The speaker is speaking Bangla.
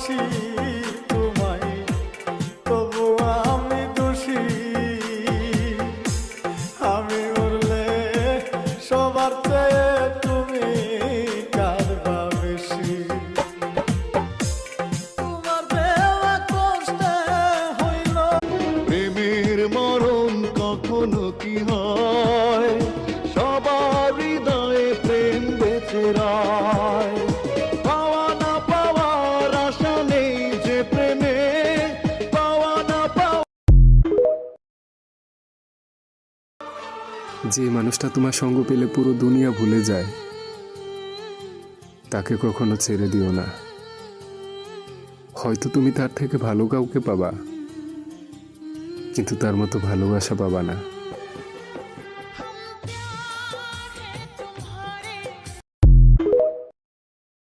ভালোবাসি তোমায়, তবু আমি দোষী। আমি মরলে সবার চেয়ে তুমি কাঁদবা বেশি। তোমার দেওয়া কষ্টে হইল প্রেমের মরণ কখনো কি হয়, সবার হৃদয়ে প্রেম বেঁচে রয়। পাওয়া না পাওয়ার আশা নেই যে প্রেমে, পাওয়া না পাওয়া। যে মানুষটা তোমার সঙ্গ পেলে পুরো দুনিয়া ভুলে যায়, তাকে কখনো ছেড়ে দিও না। হয়তো তুমি তার থেকে ভালো কাউকে পাবা, কিন্তু তার মতো ভালোবাসা পাবা না।